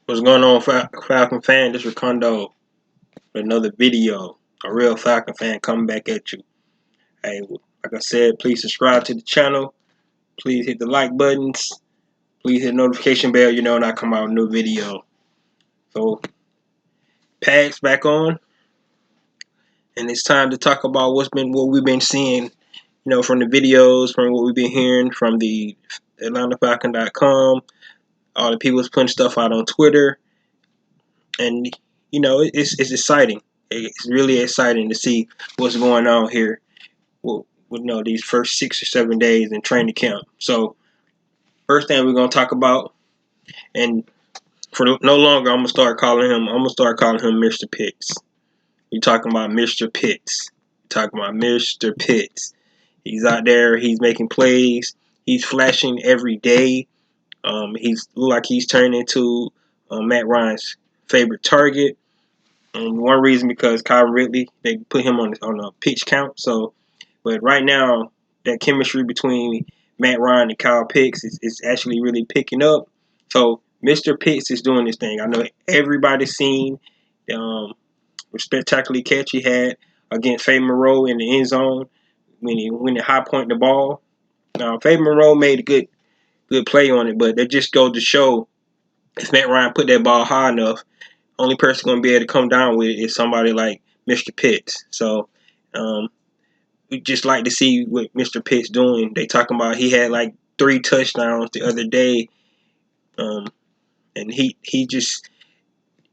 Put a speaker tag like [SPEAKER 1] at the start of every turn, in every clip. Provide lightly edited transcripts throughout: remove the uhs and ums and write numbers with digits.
[SPEAKER 1] What's going on, Falcon fan? This is Ricondo with another video. A real Falcon fan coming back at you. Hey, like I said, please subscribe to the channel. Please hit the like buttons. Please hit the notification bell. You know when I come out with a new video. So, Pags back on, and it's time to talk about what we've been seeing. From the videos, from what we've been hearing from the AtlantaFalcon.com. All the people's putting stuff out on Twitter. And it's exciting. It's really exciting to see what's going on here with these first 6 or 7 days in training camp. So first thing we're gonna talk about, and for no longer, I'm gonna start calling him Mr. Pitts. We're talking about Mr. Pitts. Mr. Pitts. He's out there. He's making plays. He's flashing every day. He's look like he's turning into Matt Ryan's favorite target. One reason because Kyle Ridley, they put him on a pitch count. So, but right now that chemistry between Matt Ryan and Kyle Pitts is actually really picking up. So Mr. Pitts is doing this thing. I know everybody's seen the spectacular catch he had against Faye Moreau in the end zone when he high point the ball. Now Faye Moreau made a good play on it, but that just goes to show if Matt Ryan put that ball high enough, only person going to be able to come down with it is somebody like Mr. Pitts. So we just like to see what Mr. Pitts doing. They talking about he had like 3 touchdowns the other day, and he just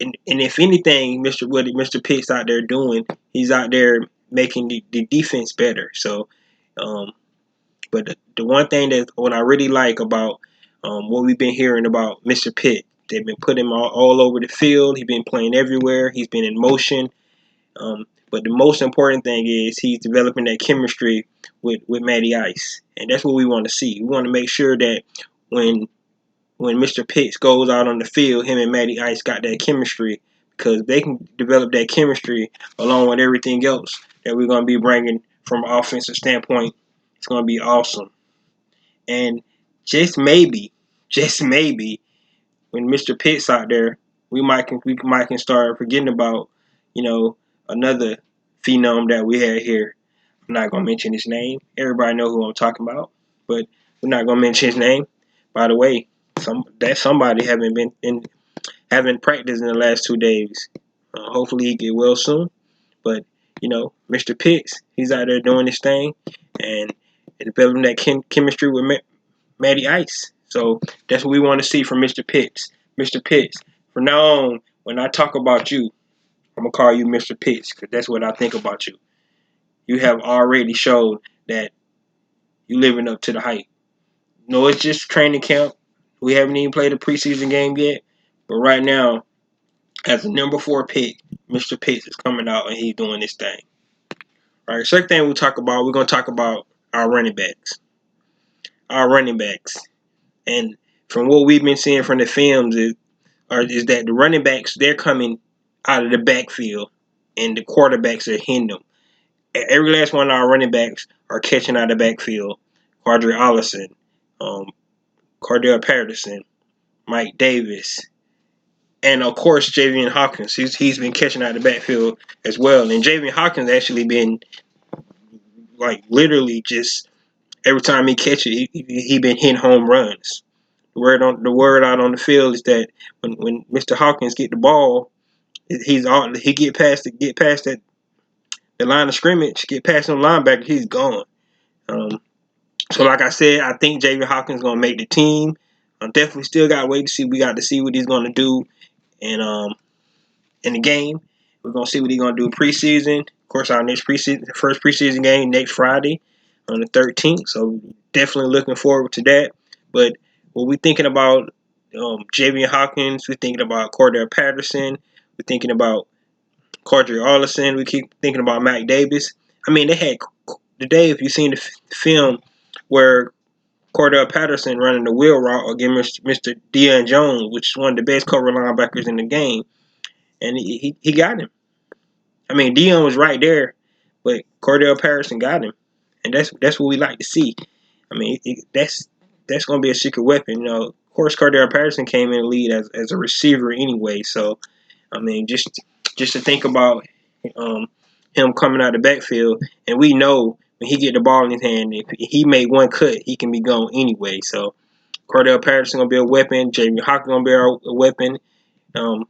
[SPEAKER 1] and if anything, Mr. Pitts out there doing, he's out there making the defense better. So, but the one thing that what I really like about what we've been hearing about Mr. Pitt, they've been putting him all over the field. He's been playing everywhere. He's been in motion. But the most important thing is he's developing that chemistry with Matty Ice, and that's what we want to see. We want to make sure that when Mr. Pitts goes out on the field, him and Matty Ice got that chemistry, because they can develop that chemistry along with everything else that we're going to be bringing from an offensive standpoint. It's going to be awesome. And just maybe, when Mr. Pitts out there, we might can start forgetting about, another phenom that we had here. I'm not gonna mention his name. Everybody know who I'm talking about, but we're not gonna mention his name. By the way, somebody haven't practiced in the last 2 days. Hopefully he get well soon. But Mr. Pitts, he's out there doing his thing and developing that chemistry with Matty Ice. So that's what we want to see from Mr. Pitts. Mr. Pitts, from now on, when I talk about you, I'm going to call you Mr. Pitts, because that's what I think about you. You have already showed that you're living up to the hype. No, it's just training camp. We haven't even played a preseason game yet. But right now, as the number 4 pick, Mr. Pitts is coming out and he's doing this thing. All right, second thing we're going to talk about our running backs. And from what we've been seeing from the films is that the running backs, they're coming out of the backfield and the quarterbacks are hitting them. Every last one of our running backs are catching out of the backfield. Quadri Allison, Cordell Patterson, Mike Davis, and of course Javian Hawkins. He's been catching out of the backfield as well. And Javian Hawkins actually been like literally just every time he catches it, he been hitting home runs. The word out on the field is that when Mr. Hawkins get the ball, he get past that the line of scrimmage, get past the linebacker, he's gone. So like I said, I think Javian Hawkins is gonna make the team. Definitely still got to wait to see. We got to see what he's gonna do in the game. We're gonna see what he's gonna do preseason. Of course, our first preseason game next Friday on the 13th. So definitely looking forward to that. But what we thinking about Javian Hawkins, we're thinking about Cordell Patterson, we're thinking about Cordry Allison, we keep thinking about Mac Davis. I mean, they had today, if you've seen the film where Cordell Patterson running the wheel route against Mr. Deion Jones, which is one of the best cover linebackers in the game, and he got him. I mean, Deion was right there, but Cordell Patterson got him, and that's what we like to see. I mean, that's going to be a secret weapon. of course, Cordell Patterson came in the lead as a receiver anyway. So I mean, just to think about um, him coming out of the backfield, and we know when he get the ball in his hand, if he made one cut, he can be gone anyway. So Cordell Patterson gonna be a weapon. Jamie Hawkins gonna be a weapon. Um,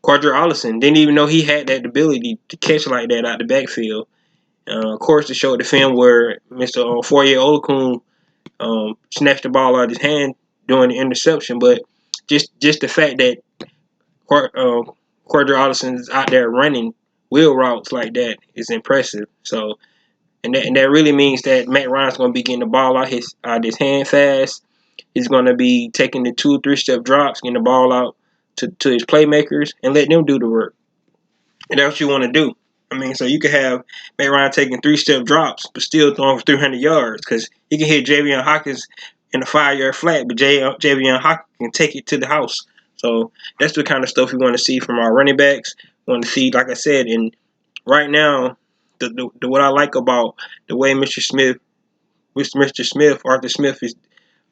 [SPEAKER 1] Quadra Allison didn't even know he had that ability to catch like that out the backfield. Of course, to show the film where Mr. Foye Olakun snatched the ball out of his hand during the interception, but just the fact that Quadra Allison is out there running wheel routes like that is impressive. So, and that really means that Matt Ryan's going to be getting the ball out his hand fast. He's going to be taking the 2 or 3 step drops, getting the ball out to his playmakers, and letting them do the work. And that's what you want to do. I mean, so you could have Matt Ryan taking 3-step drops, but still throwing for 300 yards because he can hit Javion Hawkins in a 5-yard flat, but Javion Hawkins can take it to the house. So that's the kind of stuff we want to see from our running backs. We want to see, like I said, and right now, the what I like about the way Arthur Smith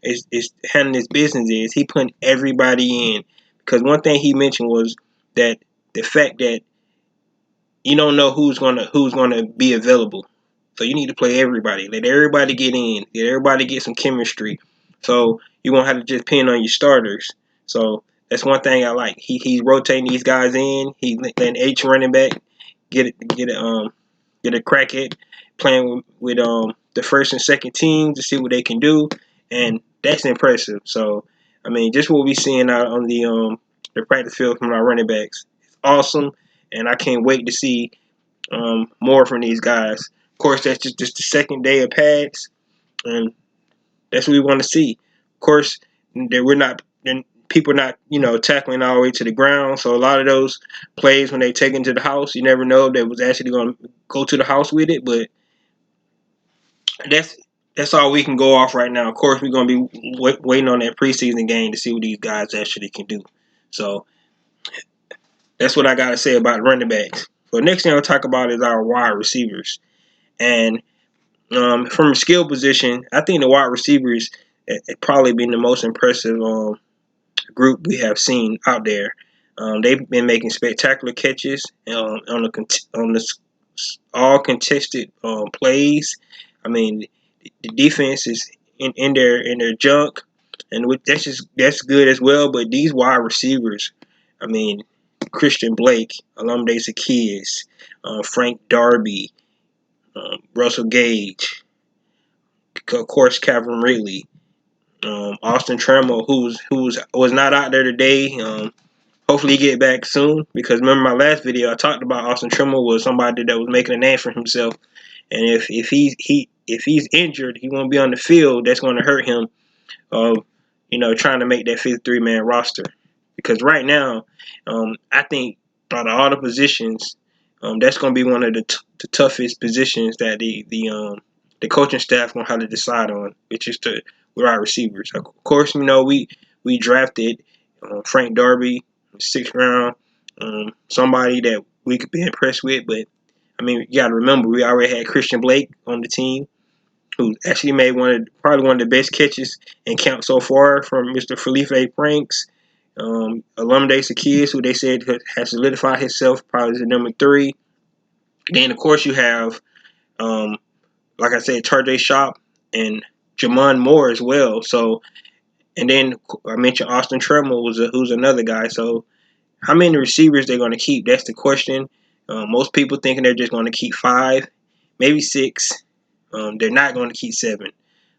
[SPEAKER 1] is handling his business is he putting everybody in. Because one thing he mentioned was that the fact that you don't know who's gonna be available. So you need to play everybody. Let everybody get in. Let everybody get some chemistry. So you won't have to just pin on your starters. So that's one thing I like. He's rotating these guys in. He letting each running back get a crack at playing with the first and second team to see what they can do, and that's impressive. So I mean, just what we seeing out on the practice field from our running backs, it's awesome, and I can't wait to see more from these guys. Of course, that's just the second day of pads, and that's what we want to see. Of course, that we're not people not tackling all the way to the ground. So a lot of those plays when they take into the house, you never know if they was actually going to go to the house with it. But that's all we can go off right now. Of course, we're going to be waiting on that preseason game to see what these guys actually can do. So that's what I got to say about running backs. So next thing I'll talk about is our wide receivers. And from a skill position, I think the wide receivers have probably been the most impressive group we have seen out there. They've been making spectacular catches on the all contested plays. I mean, the defense is in their junk, and that's good as well. But these wide receivers, I mean, Christian Blake, Olamide Zaccheaus, Frank Darby, Russell Gage, of course, Calvin Ridley, Austin Trammell, who was not out there today. Hopefully he get back soon because remember my last video I talked about Austin Trammell was somebody that was making a name for himself, and if he's injured, he won't be on the field. That's going to hurt him of trying to make that 53-man roster because right now, I think out of all the positions, that's going to be one of the toughest positions that the coaching staff going to have to decide on, which is with our receivers. Of course, we drafted Frank Darby, 6th round, somebody that we could be impressed with, but I mean, you got to remember we already had Christian Blake on the team, who actually made probably one of the best catches in camp so far from Mr. Felipe Franks. Olamide Zaccheaus, who they said has solidified himself probably as the number 3. Then, of course, you have, like I said, Tarjay Shop and Jamon Moore as well. So, and then I mentioned Austin Trammell who's another guy. So, how many receivers they're going to keep? That's the question. Most people thinking they're just going to keep 5, maybe 6. They're not going to keep 7.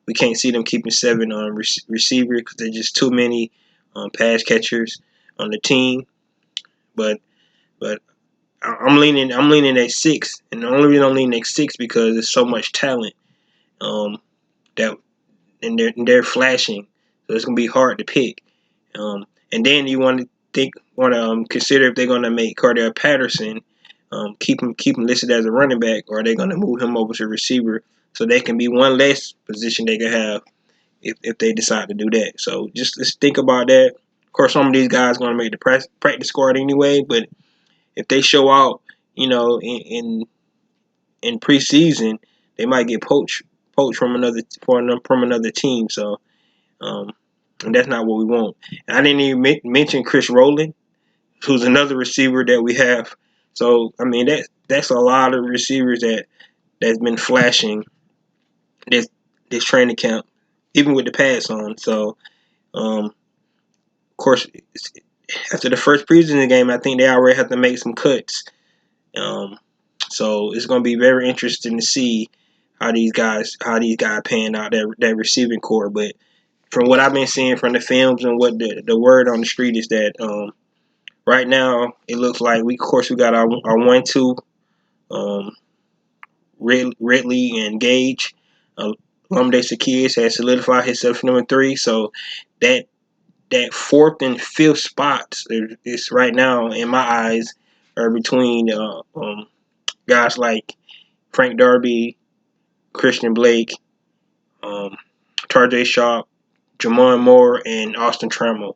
[SPEAKER 1] We can't see them keeping 7 on receiver because there's just too many pass catchers on the team. But I'm leaning at 6, and the only reason I'm leaning at 6 because there's so much talent that and they're flashing, so it's gonna be hard to pick. And then you want to consider if they're going to make Cordell Patterson keep him listed as a running back, or are they going to move him over to receiver so they can be one less position they can have if they decide to do that. So just let's think about that. Of course, some of these guys are going to make the practice squad anyway, but if they show out, in preseason, they might get poached from another team. So and that's not what we want. And I didn't even mention Chris Rowland, who's another receiver that we have. So I mean that's a lot of receivers that's been flashing this this training camp, even with the pads on. So of course, after the first preseason game, I think they already have to make some cuts. Um, so it's going to be very interesting to see how these guys pan out that receiving core. But from what I've been seeing from the films and what the word on the street is that right now it looks like we got our 1-2, um, Ridley and Gage. Lamde Zaccheaus has solidified himself number 3. So that fourth and fifth spots is right now in my eyes are between guys like Frank Darby, Christian Blake, Tarjay Sharp, Jamon Moore, and Austin Trammell.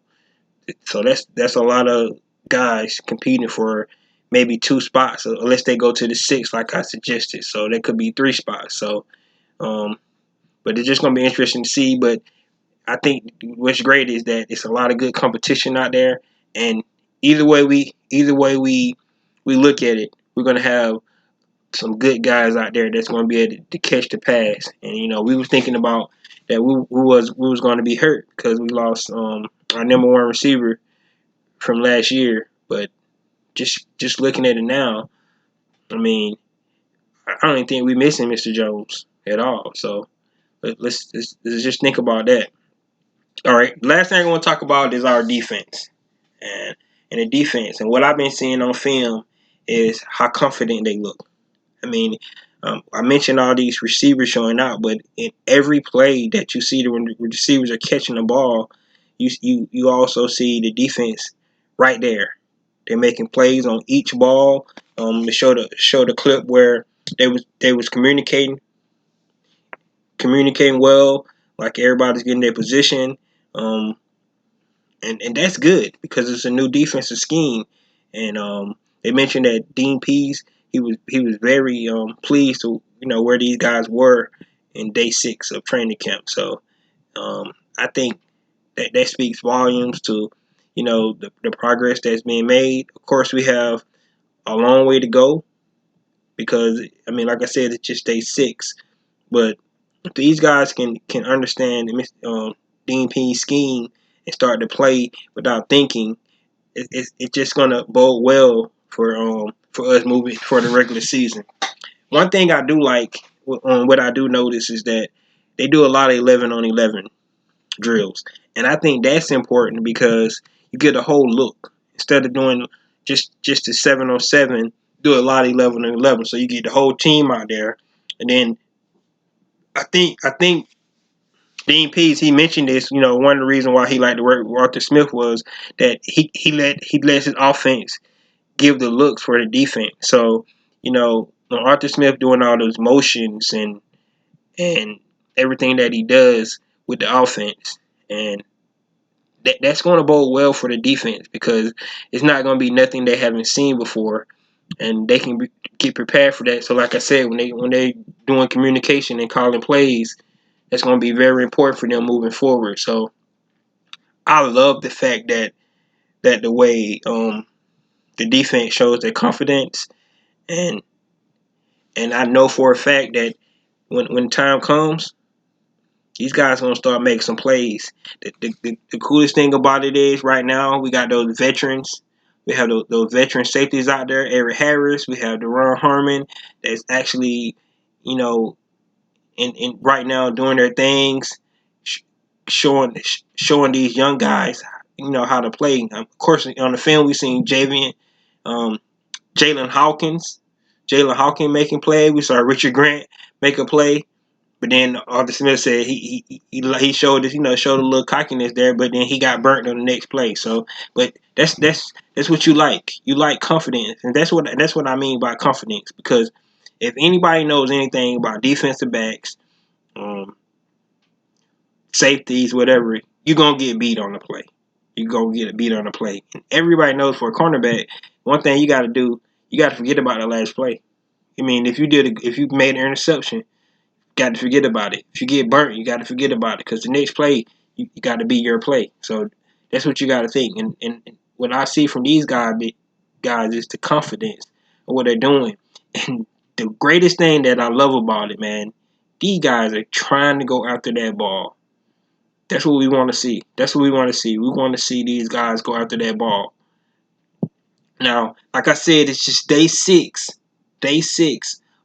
[SPEAKER 1] So that's a lot of guys competing for maybe 2 spots, unless they go to the 6 like I suggested. So there could be 3 spots. So, but it's just gonna be interesting to see. But I think what's great is that it's a lot of good competition out there, and either way we look at it, we're gonna have some good guys out there that's gonna be able to catch the pass. And we was thinking about that we was going to be hurt because we lost our number 1 receiver from last year. But just looking at it now, I mean, I don't even think we missing Mr. Jones at all. So let's just think about that. All right, last thing I want to talk about is our defense, and the defense, and what I've been seeing on film is how confident they look. I mean, I mentioned all these receivers showing out, but in every play that you see when the receivers are catching the ball, you also see the defense right there. They're making plays on each ball. To show the clip where they was communicating well, like everybody's getting their position. Um, and that's good because it's a new defensive scheme. And they mentioned that Dean Pease, he was very pleased to where these guys were in day 6 of training camp. So I think that speaks volumes to the progress that's being made. Of course, we have a long way to go because I mean, like I said, it's just day 6. But if these guys can understand Dean Pease's scheme and start to play without thinking, it's just gonna bode well for us moving for the regular season. One thing I do like, what I do notice is that they do a lot of 11-on-11 drills, and I think that's important because you get a whole look instead of doing just the 7-on-7. Do a lot of 11-on-11, so you get the whole team out there, and then I think Dean Pease, he mentioned this. One of the reasons why he liked to work with Arthur Smith was that he lets his offense give the looks for the defense. So, Arthur Smith doing all those motions and everything that he does with the offense, and that's going to bode well for the defense because it's not going to be nothing they haven't seen before, and they can get prepared for that. So, like I said, when they doing communication and calling plays, that's going to be very important for them moving forward. So, I love the fact that the way the defense shows their confidence, and I know for a fact that when time comes, these guys are gonna start making some plays. The coolest thing about it is right now we got those veterans. We have those veteran safeties out there. Eric Harris. We have Deron Harmon. That's actually, you know, in right now doing their things, showing these young guys, how to play. Of course, on the film we seen um, Jalen Hawkins. Jalen Hawkins making play. We saw Richard Grant make a play. But then Arthur Smith said he showed this, showed a little cockiness there, but then he got burnt on the next play. So, but that's what you like. You like confidence, and that's what I mean by confidence. Because if anybody knows anything about defensive backs, um, safeties, whatever, you're gonna get beat on the play. You're gonna get beat on the play. And everybody knows for a cornerback, one thing you got to do, you got to forget about the last play. I mean, if you made an interception, got to forget about it. If you get burnt, you got to forget about it because the next play you got to be your play. So that's what you got to think. And what I see from these guys is the confidence of what they're doing. And the greatest thing that I love about it, man, these guys are trying to go after that ball. That's what we want to see. That's what we want to see. We want to see these guys go after that ball. Now, like I said, it's just day six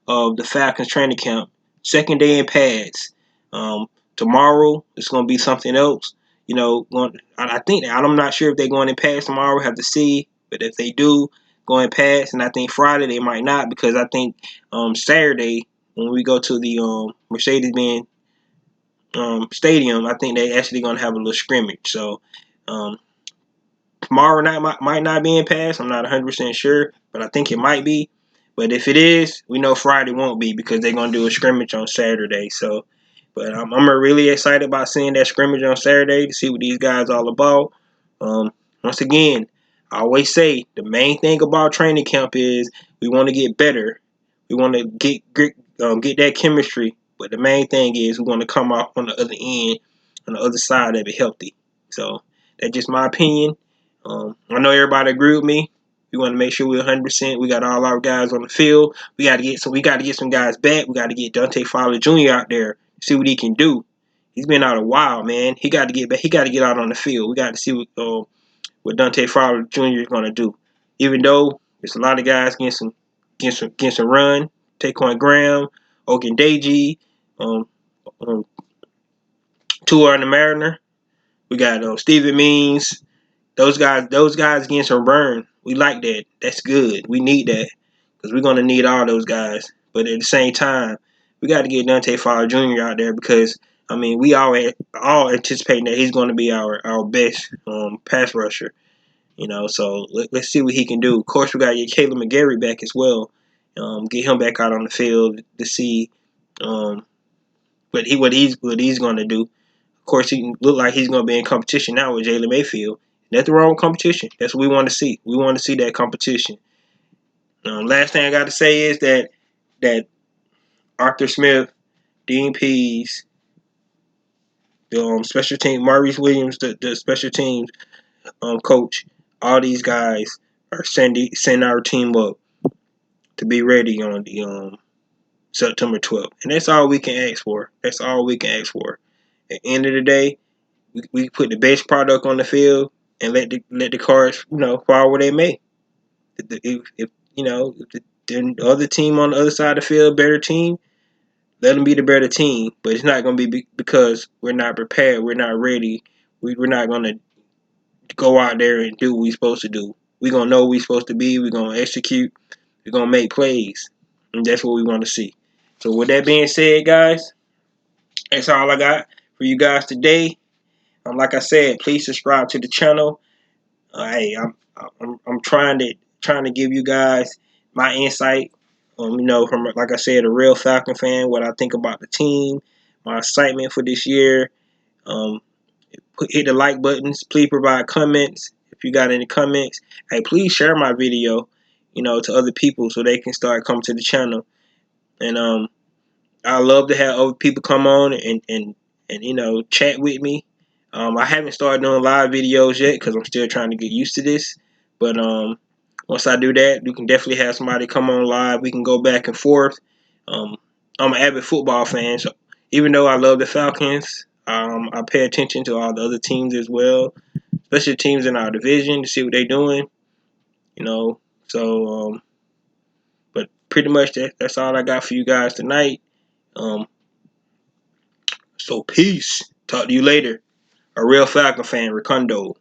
[SPEAKER 1] of the Falcons training camp. Second day in pads. Tomorrow it's going to be something else. I'm not sure if they're going in pads tomorrow. Have to see, but if they do go in pads, and I think Friday they might not, because I think Saturday when we go to the Mercedes-Benz stadium, I think they actually going to have a little scrimmage. So. Tomorrow night might not be in pass. I'm not 100% sure, but I think it might be. But if it is, we know Friday won't be, because they're going to do a scrimmage on Saturday. So, but I'm really excited about seeing that scrimmage on Saturday to see what these guys all about. Once again, I always say the main thing about training camp is we want to get better. We want to get that chemistry. But the main thing is we want to come out on the other end, on the other side of it, healthy. So that's just my opinion. I know everybody agree with me. We want to make sure we're 100%. We got all our guys on the field. We got to get some guys back. We got to get Dante Fowler Jr. out there, see what he can do. He's been out a while, man. He got to get back. He got to get out on the field. We got to see what Dante Fowler Jr. is going to do. Even though there's a lot of guys getting some run. Taquan Graham, Ogundeji, Tua and the Mariner. We got Steven Means. Those guys getting some burn. We like that. That's good. We need that, because we're gonna need all those guys. But at the same time, we got to get Dante Fowler Jr. out there, because we all anticipating that he's going to be our best pass rusher. So let's see what he can do. Of course, we got to get Caleb McGarry back as well. Get him back out on the field to see what he's going to do. Of course, he look like he's going to be in competition now with Jalen Mayfield. Nothing wrong with competition. That's what we want to see. We want to see that competition. Last thing I got to say is that Arthur Smith, Dean Pease, the special team, Maurice Williams, the special teams coach, all these guys are sending our team up to be ready on the September 12th. And that's all we can ask for. That's all we can ask for. At the end of the day, we put the best product on the field and let the cards, fall where they may. If the other team on the other side of the field, better team, let them be the better team. But it's not going to be because we're not prepared, we're not ready. We're not going to go out there and do what we're supposed to do. We're going to know what we're supposed to be. We're going to execute. We're going to make plays. And that's what we want to see. So with that being said, guys, that's all I got for you guys today. Like I said, please subscribe to the channel. Hey, I'm trying to give you guys my insight. From, like I said, a real Falcon fan, what I think about the team, my excitement for this year. Hit the like buttons. Please provide comments. If you got any comments, hey, please share my video, to other people so they can start coming to the channel. And I love to have other people come on and chat with me. I haven't started doing live videos yet because I'm still trying to get used to this. But once I do that, we can definitely have somebody come on live. We can go back and forth. I'm an avid football fan, so even though I love the Falcons, I pay attention to all the other teams as well, especially teams in our division, to see what they're doing. So but pretty much that's all I got for you guys tonight. So peace. Talk to you later. A real Falcon fan, Ricondo.